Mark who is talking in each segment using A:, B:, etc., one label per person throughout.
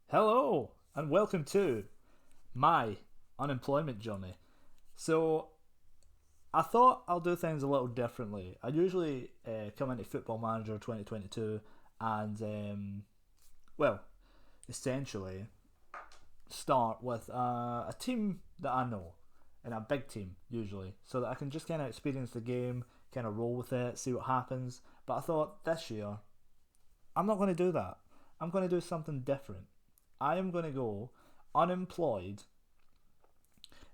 A: Hello and welcome to my unemployment journey. So, I thought I'll do things a little differently. I usually come into Football Manager 2022 and, well, essentially start with a team that I know, and a big team usually, so that I can just kind of experience the game, kind of roll with it, see what happens. But I thought this year, I'm not going to do that. I'm going to do something different. I am going to go unemployed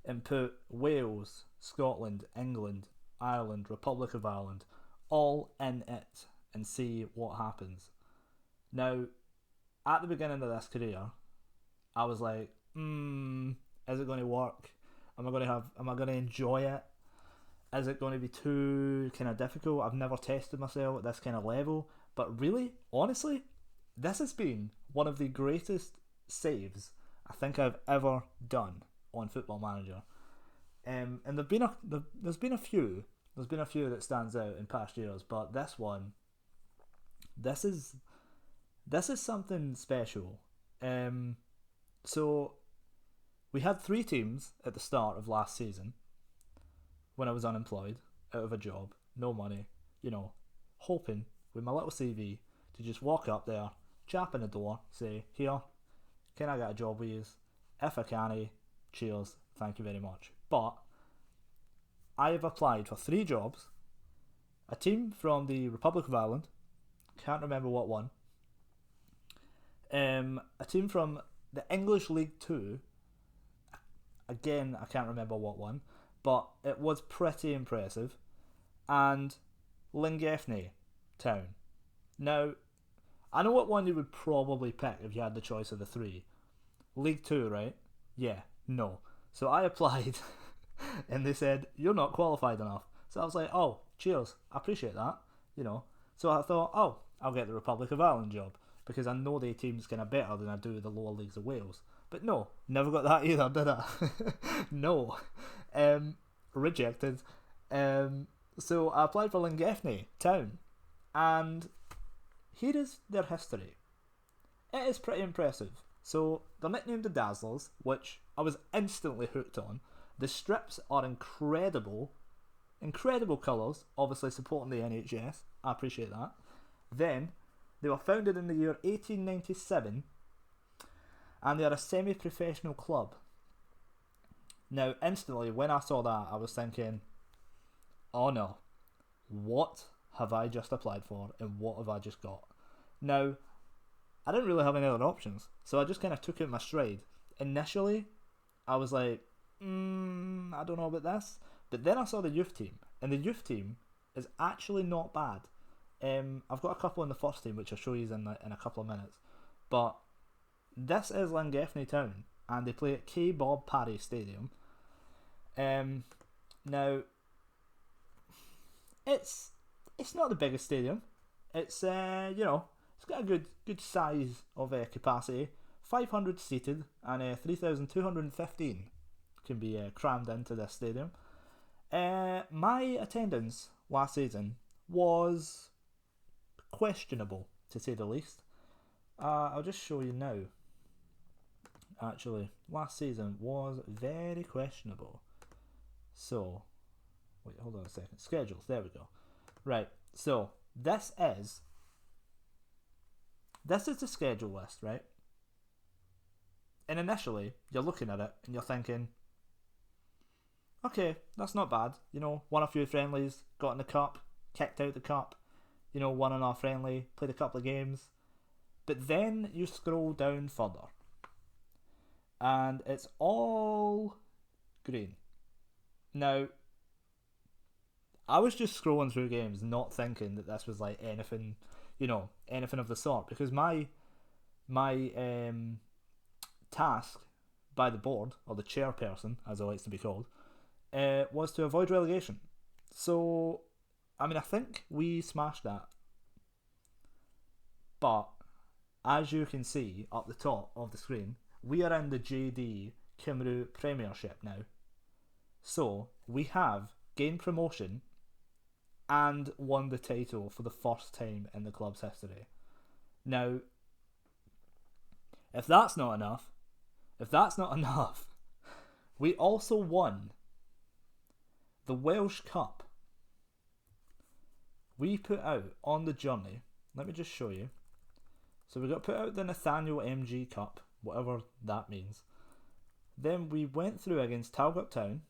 A: and put Wales, Scotland, England, Ireland, Republic of Ireland all in it and see what happens. Now, at the beginning of this career, I was like, is it going to work? Am I going to enjoy it? Is it going to be too kind of difficult? I've never tested myself at this kind of level. But really, honestly, this has been one of the greatest saves I think I've ever done on Football Manager. And there's been a few that stands out in past years, but this one, this is this is something special. Um, so we had three teams at the start of last season when I was unemployed, out of a job, no money, hoping with my little CV to just walk up there, chap in the door, say, here, can I get a job with you? If I can, cheers, thank you very much. But I have applied for three jobs, a team from the Republic of Ireland, can't remember what one, a team from the English League Two, again, I can't remember what one, but it was pretty impressive, and Llangefni town. Now, I know what one you would probably pick if you had the choice of the three. League Two, right? Yeah, no. So I applied, and they said, you're not qualified enough. So I was like, oh, cheers, I appreciate that, you know. So I thought, oh, I'll get the Republic of Ireland job, because I know the team's kind of better than I do the lower leagues of Wales. But no, never got that either, did I? No. Rejected. So I applied for Llangefni Town, and here is their history. It is pretty impressive. So they're nicknamed the Dazzlers, which I was instantly hooked on. The strips are incredible, incredible colours, obviously supporting the NHS. I appreciate that. Then they were founded in the year 1897, and they are a semi-professional club. Now, instantly, when I saw that, I was thinking, oh no, what have I just applied for and what have I just got? Now, I didn't really have any other options, so I just kind of took it in my stride. Initially, I was like, I don't know about this. But then I saw the youth team, and the youth team is actually not bad. I've got a couple in the first team, which I'll show you in a couple of minutes. But this is Llangefni Town, and they play at K. Bob Parry Stadium. Now, it's not the biggest stadium. It's it's got a good size of capacity. 500 seated and 3,215 can be crammed into this stadium. My attendance last season was questionable, to say the least. I'll just show you now. Actually, last season was very questionable. So, wait, hold on a second. Schedules, there we go. Right, so this is the schedule list, right? And initially, you're looking at it and you're thinking, okay, that's not bad. Won a few friendlies, got in the cup, kicked out the cup, won another friendly, played a couple of games. But then you scroll down further, and it's all green. Now, I was just scrolling through games, not thinking that this was like anything, anything of the sort, because my task by the board, or the chairperson, as it likes to be called, was to avoid relegation. So, I mean, I think we smashed that. But, as you can see up the top of the screen, we are in the JD Cymru Premiership now. So, we have gained promotion and won the title for the first time in the club's history. Now, If that's not enough, we also won the Welsh Cup. We put out on the journey, let me just show you. So we got put out the Nathaniel MG Cup, whatever that means. Then we went through against Talbot Town,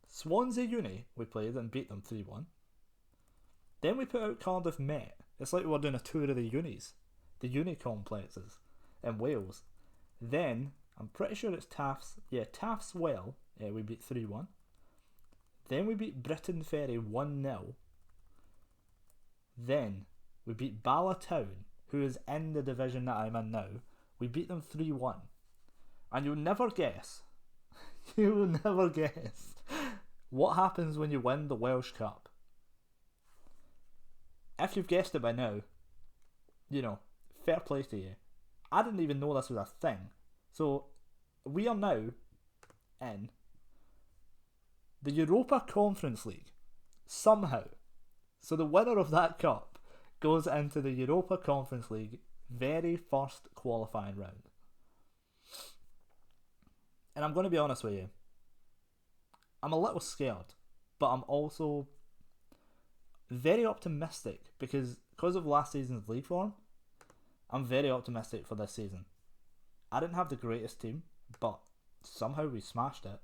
A: Swansea Uni we played and beat them 3-1. Then we put out Cardiff Met. It's like we were doing a tour of the unis, the uni complexes in Wales. Then, I'm pretty sure it's Taffs. Yeah, Taffs Well, we beat 3-1. Then we beat Britain Ferry 1-0. Then, we beat Bala Town, who is in the division that I'm in now. We beat them 3-1. And you'll never guess, what happens when you win the Welsh Cup. If you've guessed it by now, fair play to you. I didn't even know this was a thing. So, we are now in the Europa Conference League. Somehow. So the winner of that cup goes into the Europa Conference League very first qualifying round. And I'm going to be honest with you. I'm a little scared, but I'm also very optimistic because of last season's league form. I'm very optimistic for this season. I didn't have the greatest team, but somehow we smashed it,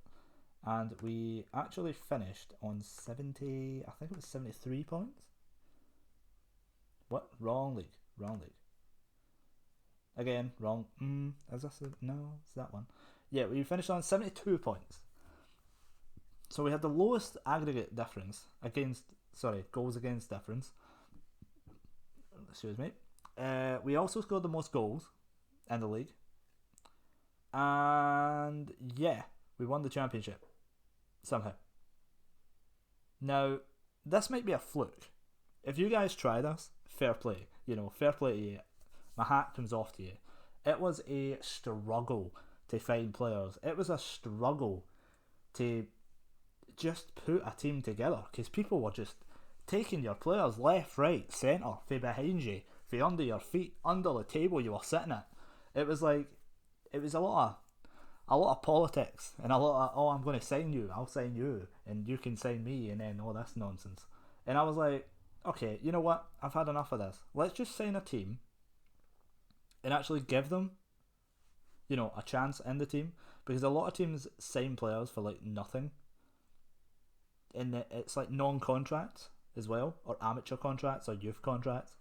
A: and we actually finished on 70. I think it was 73 points. What? Wrong league. Again, wrong. Is this it? No, it's that one. Yeah, we finished on 72 points. So we had the lowest aggregate difference goals against difference. Excuse me. We also scored the most goals in the league. And yeah, we won the championship. Somehow. Now, this might be a fluke. If you guys try this, fair play. Fair play to you. My hat comes off to you. It was a struggle to find players. It was a struggle to just put a team together because people were just taking your players left, right, centre, from behind you, from under your feet, under the table you were sitting at. It was a lot of politics and a lot of, I'm going to sign you, I'll sign you, and you can sign me, and then all this nonsense. And I was like, okay, you know what? I've had enough of this. Let's just sign a team and actually give them, a chance in the team, because a lot of teams sign players for like nothing. And it's like non-contracts as well, or amateur contracts or youth contracts,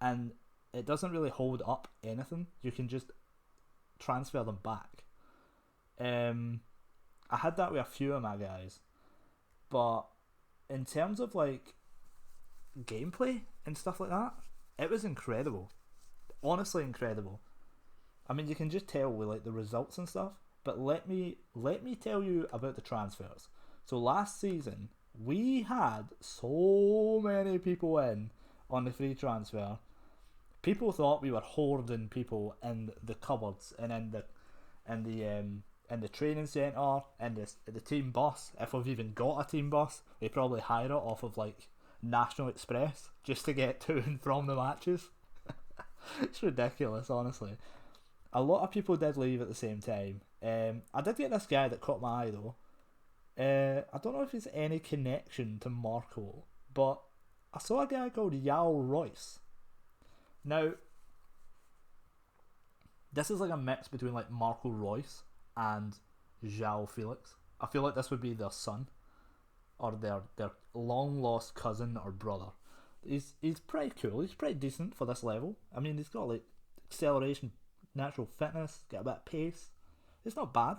A: and it doesn't really hold up anything. You can just transfer them back. I had that with a few of my guys, but in terms of like gameplay and stuff like that, it was incredible. Honestly incredible. I mean, you can just tell with like the results and stuff, but let me tell you about the transfers. So last season we had so many people in on the free transfer. People thought we were hoarding people in the cupboards and in the training centre and the team bus. If we've even got a team bus, we probably hire it off of like National Express just to get to and from the matches. It's ridiculous, honestly. A lot of people did leave at the same time. I did get this guy that caught my eye though. I don't know if he's any connection to Marco, but I saw a guy called Yao Royce. Now, this is like a mix between like Marco Royce and João Felix. I feel like this would be their son, or their long lost cousin or brother. He's pretty cool. He's pretty decent for this level. I mean, he's got like acceleration, natural fitness, got a bit of pace. It's not bad,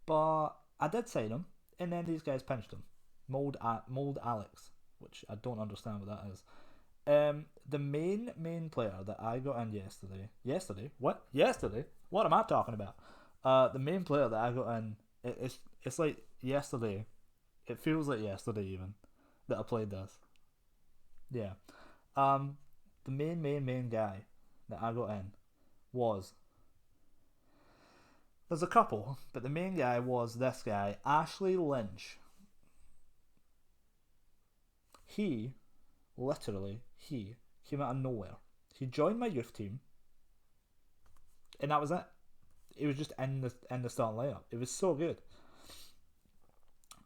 A: but I did sign him, and then these guys pinched him. Mold Alex, which I don't understand what that is. The main player that I got in yesterday. What am I talking about? The main player that I got in, it's like yesterday. It feels like yesterday even that I played this. Yeah. The main guy that I got in was, there's a couple, but the main guy was this guy, Ashley Lynch. He came out of nowhere. He joined my youth team, and that was it. He was just in the starting lineup. It was so good.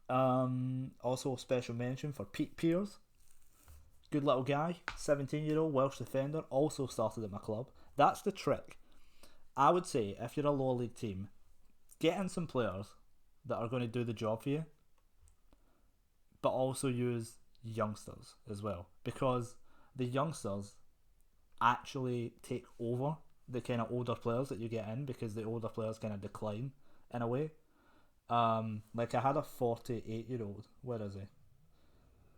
A: Also special mention for Pete Pears. Good little guy, 17-year-old Welsh defender, also started at my club. That's the trick. I would say if you're a lower league team, get in some players that are going to do the job for you, but also use youngsters as well, because the youngsters actually take over the kind of older players that you get in, because the older players kind of decline in a way. Like I had a 48-year-old. Where is he?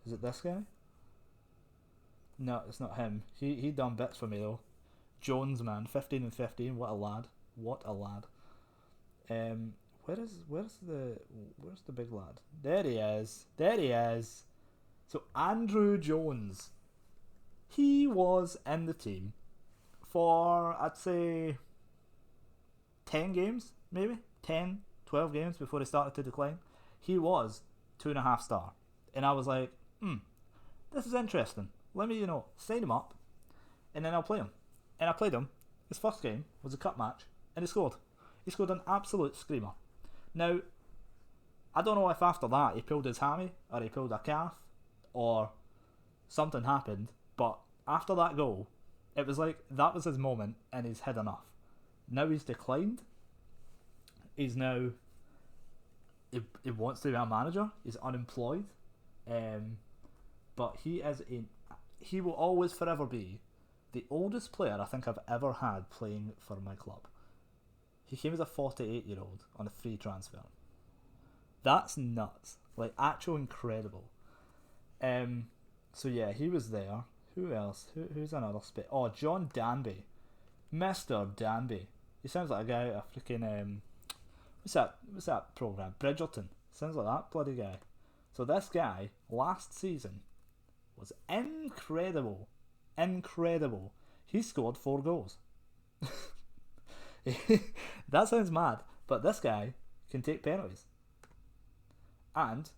A: Is it this guy? No, it's not him. He done bits for me though. Jones, man, 15 and 15. What a lad! What a lad. Where's the big lad? There he is. There he is. So Andrew Jones, he was in the team for, I'd say, 10 games, maybe 10, 12 games before he started to decline. He was 2.5 star, and I was like, this is interesting. Let me, sign him up, and then I'll play him. And I played him. His first game was a cup match, and he scored. He scored an absolute screamer. Now, I don't know if after that he pulled his hammy, or he pulled a calf, or something happened, but after that goal, it was like that was his moment, and he's had enough. Now he's declined. He's now, he wants to be a manager. He's unemployed, but he will always forever be the oldest player I think I've ever had playing for my club. He came as a 48-year-old on a free transfer. That's nuts. Like, actual incredible. So yeah, he was there. Who else? Who's another spit? Oh, John Danby. Mr. Danby. He sounds like a guy out of freaking what's that program? Bridgerton. Sounds like that bloody guy. So this guy last season was incredible. Incredible. He scored 4 goals. That sounds mad, but this guy can take penalties. And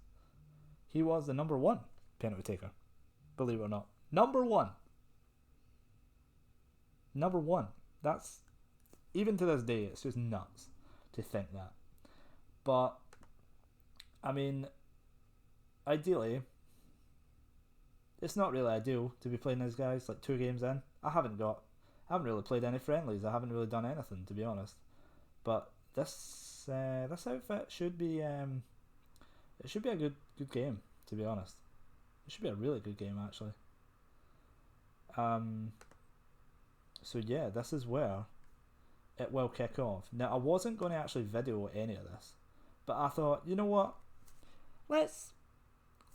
A: he was the number 1 penalty taker. Believe it or not. Number 1. Number 1. That's, even to this day, it's just nuts to think that. But, I mean, ideally, it's not really ideal to be playing these guys like 2 games in. I haven't really played any friendlies. I haven't really done anything, to be honest. But this outfit should be it should be a good game, to be honest. It should be a really good game, actually. So yeah, this is where it will kick off. Now, I wasn't going to actually video any of this, but I thought, you know what? Let's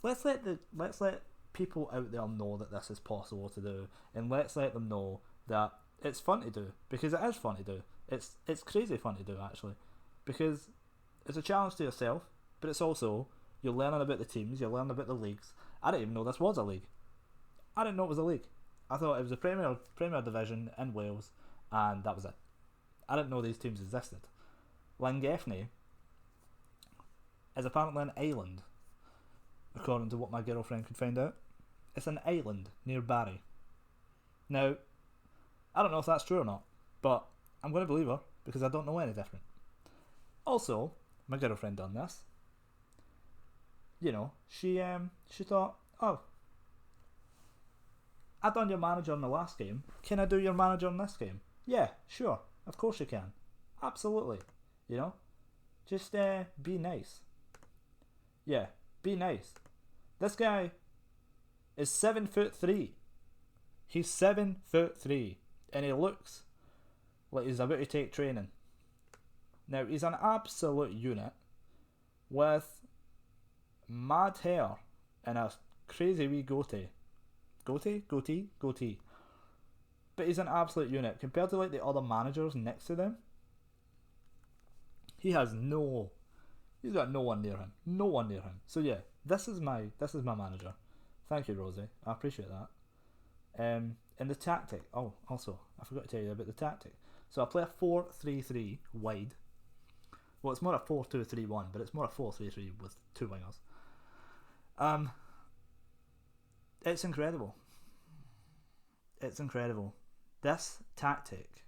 A: let people out there know that this is possible to do, and let's let them know that it's fun to do, because it is fun to do. It's crazy fun to do, actually, because it's a challenge to yourself, but it's also, you're learning about the teams, you're learning about the leagues. I didn't even know this was a league. I didn't know it was a league. I thought it was a Premier Division in Wales, and that was it. I didn't know these teams existed. Llangefni is apparently an island, according to what my girlfriend could find out. It's an island near Barry. Now, I don't know if that's true or not, but I'm going to believe her, because I don't know any different. Also, my girlfriend done this. She thought, oh, I done your manager in the last game. Can I do your manager in this game? Yeah, sure. Of course you can. Absolutely. Just be nice. Yeah, be nice. This guy is 7'3". He's 7'3", and he looks like he's about to take training. Now, he's an absolute unit with mad hair and a crazy wee goatee. Goatee. But he's an absolute unit compared to like the other managers next to them. He's got no one near him. No one near him. So yeah, this is my manager. Thank you, Rosie. I appreciate that. And the tactic. Oh, also, I forgot to tell you about the tactic. So I play a 4-3-3 wide. Well, it's more a 4-2-3-1, but it's more a 4-3-3 with 2 wingers. It's incredible. It's incredible. This tactic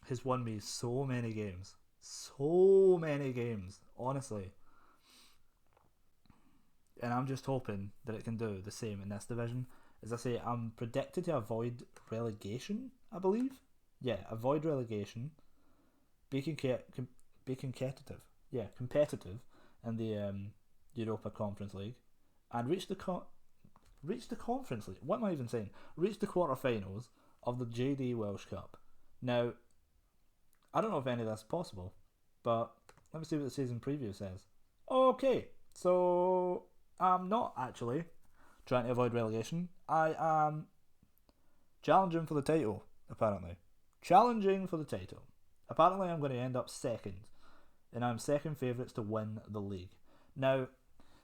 A: has won me so many games. So many games, honestly. And I'm just hoping that it can do the same in this division. As I say, I'm predicted to avoid relegation, I believe. Yeah, avoid relegation. Be competitive. Yeah, competitive in the Europa Conference League. And reach the Conference League. What am I even saying? Reach the quarterfinals of the JD Welsh Cup. Now, I don't know if any of that's possible, but let me see what the season preview says. Okay, so I'm not actually trying to avoid relegation. I am challenging for the title, apparently. Challenging for the title. Apparently I'm going to end up second, and I'm second favourites to win the league. Now,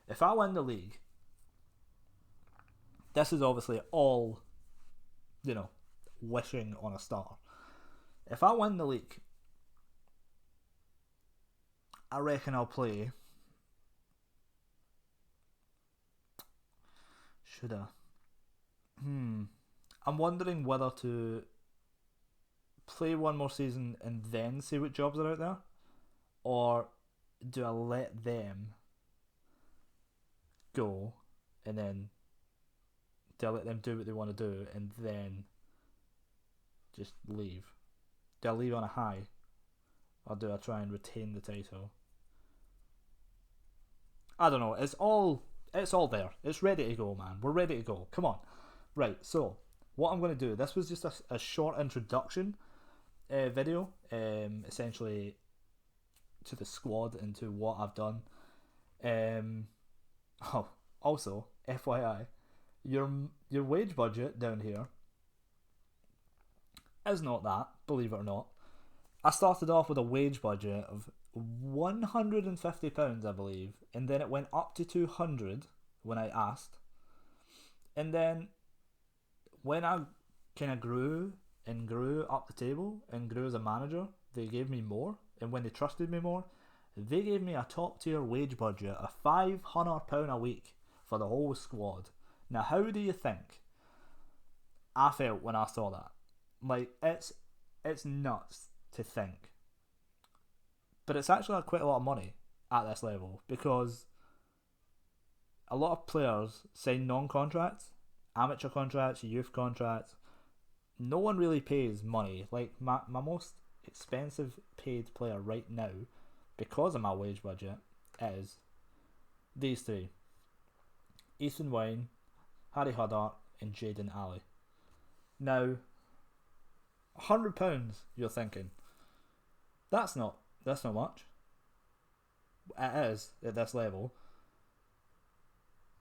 A: if I win the league, this is obviously all, wishing on a star. If I win the league, I reckon I'll play. Should I? I'm wondering whether to play one more season and then see what jobs are out there, or do I let them go and then do I let them do what they want to do and then just leave? Do I leave on a high, or do I try and retain the title? I don't know. It's all there. It's ready to go, man. We're ready to go. Come on. Right, so what I'm going to do, this was just a short introduction video, essentially to the squad and to what I've done. Also, FYI, your wage budget down here is not that, believe it or not. I started off with a wage budget of £150, I believe, and then it went up to 200 when I asked. And then when I kind of grew up the table and grew as a manager, they gave me more. And when they trusted me more, they gave me a top tier wage budget of £500 a week for the whole squad. Now, how do you think I felt when I saw that? Like, it's nuts to think. But it's actually quite a lot of money at this level, because a lot of players sign non-contracts, amateur contracts, youth contracts. No one really pays money. Like, my most expensive paid player right now, because of my wage budget, is these three: Ethan Wine, Harry Huddart, and Jaden Ali. Now, £100, you're thinking, that's not much. It is at this level,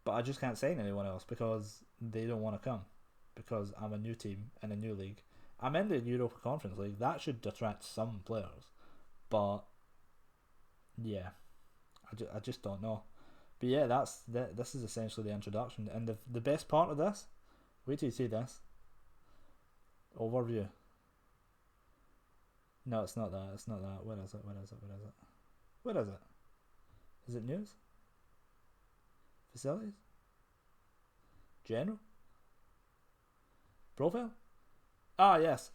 A: but I just can't sign anyone else because they don't want to come, because I'm a new team in a new league. I'm in the Europa Conference League. That should attract some players, but yeah, I just don't know. But yeah, this is essentially the introduction, and the best part of this, wait till you see this overview. No, it's not that. It's not that. Where is it? Is it news? Facilities? General? Profile? Ah, yes.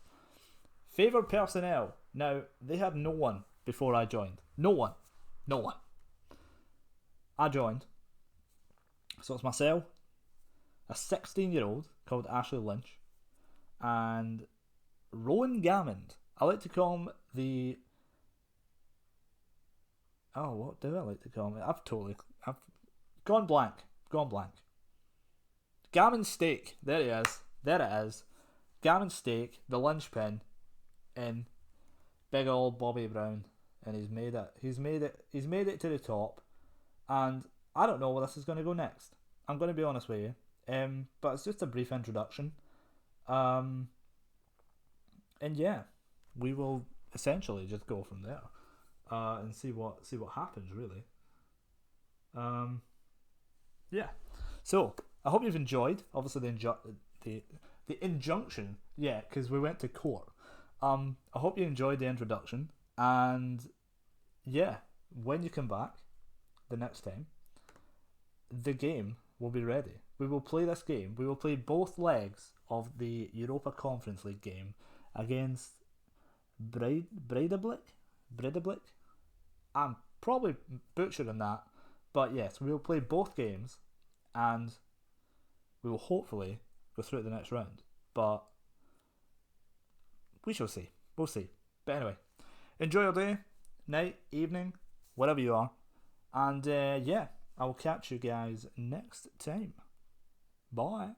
A: Favoured personnel. Now, they had no one before I joined. No one. I joined. So it's myself, a 16-year-old called Ashley Lynch, and Rowan Gammond. I like to call him the... Oh, what do I like to call him? I've gone blank. Gammon Steak. There it is. Gammon Steak, the linchpin in big old Bobby Brown, and he's made it to the top. And I don't know where this is going to go next. I'm going to be honest with you. But it's just a brief introduction. And yeah, we will essentially just go from there, and see what happens, really. Yeah. So I hope you've enjoyed. Obviously, the injunction, yeah, because we went to court. I hope you enjoyed the introduction, and yeah, when you come back the next time, the game will be ready. We will play this game. We will play both legs of the Europa Conference League game against Breidablik. I'm probably butchering that, but yes, we will play both games, and we will hopefully go through to the next round. But we shall see. We'll see. But anyway, enjoy your day, night, evening, wherever you are, and yeah, I will catch you guys next time. Bye.